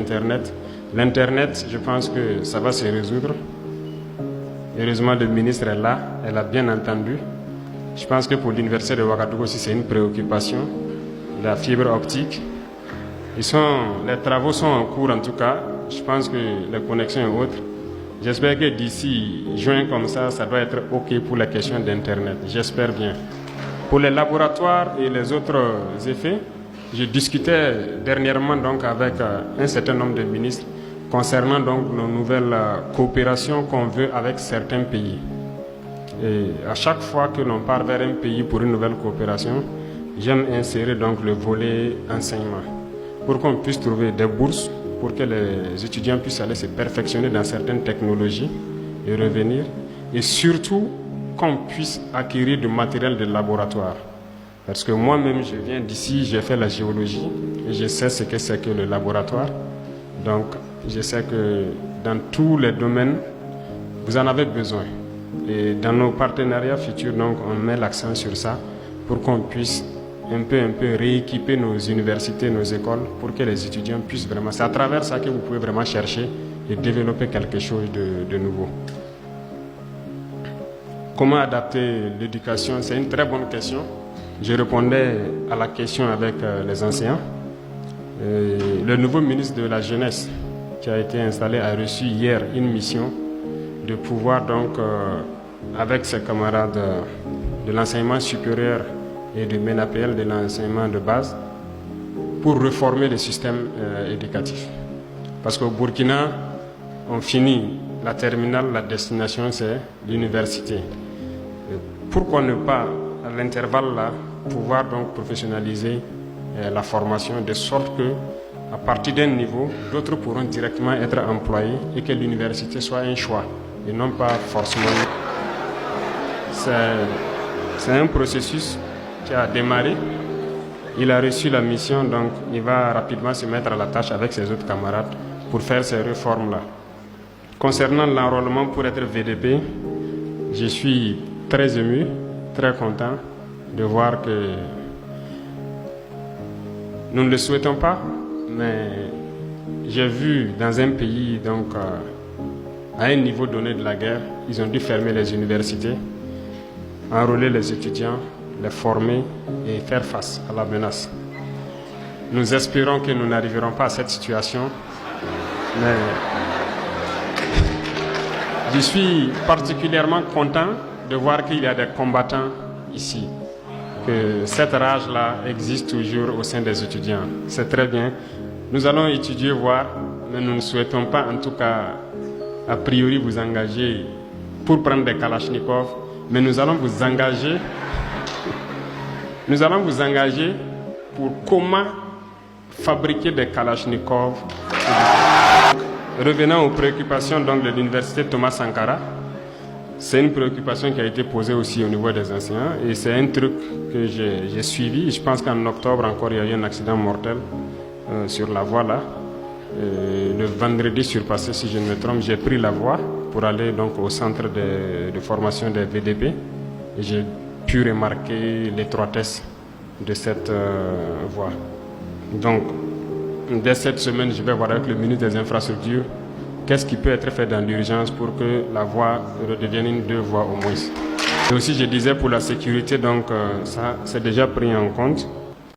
Internet. L'Internet, je pense que ça va se résoudre. Heureusement, le ministre est là, elle a bien entendu. Je pense que pour l'université de Ouagadougou aussi, c'est une préoccupation. La fibre optique. Les travaux sont en cours en tout cas. Je pense que les connexions et autres. J'espère que d'ici juin comme ça doit être OK pour la question d'Internet. J'espère bien. Pour les laboratoires et les autres effets, je discutais dernièrement donc avec un certain nombre de ministres concernant donc nos nouvelles coopérations qu'on veut avec certains pays. Et à chaque fois que l'on part vers un pays pour une nouvelle coopération, j'aime insérer donc le volet enseignement pour qu'on puisse trouver des bourses pour que les étudiants puissent aller se perfectionner dans certaines technologies et revenir, et surtout qu'on puisse acquérir du matériel de laboratoire. Parce que moi-même, je viens d'ici, j'ai fait la géologie et je sais ce que c'est que le laboratoire. Donc, je sais que dans tous les domaines, vous en avez besoin. Et dans nos partenariats futurs, donc, on met l'accent sur ça pour qu'on puisse un peu rééquiper nos universités, nos écoles, pour que les étudiants puissent vraiment... C'est à travers ça que vous pouvez vraiment chercher et développer quelque chose de nouveau. Comment adapter l'éducation? C'est une très bonne question. Je répondais à la question avec les enseignants. Le nouveau ministre de la Jeunesse qui a été installé a reçu hier une mission de pouvoir donc, avec ses camarades de l'enseignement supérieur et du MENAPL, de l'enseignement de base, pour réformer le système éducatif. Parce qu'au Burkina, on finit la terminale, la destination c'est l'université. Pourquoi ne pas, à l'intervalle là, pouvoir donc professionnaliser la formation de sorte que, à partir d'un niveau, d'autres pourront directement être employés et que l'université soit un choix et non pas forcément. C'est un processus qui a démarré. Il a reçu la mission, donc il va rapidement se mettre à la tâche avec ses autres camarades pour faire ces réformes-là. Concernant l'enrôlement pour être VDP, je suis très ému, très content de voir que nous ne le souhaitons pas, mais j'ai vu dans un pays, donc à un niveau donné de la guerre, ils ont dû fermer les universités, enrôler les étudiants, les former et faire face à la menace. Nous espérons que nous n'arriverons pas à cette situation, mais je suis particulièrement content de voir qu'il y a des combattants ici, que cette rage-là existe toujours au sein des étudiants. C'est très bien. Nous allons étudier, voir, mais nous ne souhaitons pas, en tout cas, a priori, vous engager pour prendre des kalachnikovs, mais nous allons vous engager pour comment fabriquer des kalachnikovs. Revenant aux préoccupations donc, de l'université Thomas Sankara, c'est une préoccupation qui a été posée aussi au niveau des enseignants et c'est un truc que j'ai suivi. Je pense qu'en octobre encore, il y a eu un accident mortel sur la voie là. Le vendredi surpassé, si je ne me trompe, j'ai pris la voie pour aller donc, au centre de formation des VDP et j'ai pu remarquer l'étroitesse de cette voie. Donc, dès cette semaine, je vais voir avec le ministre des Infrastructures qu'est-ce qui peut être fait dans l'urgence pour que la voie redevienne une 2 voies au moins. Et aussi, je disais pour la sécurité, donc ça c'est déjà pris en compte.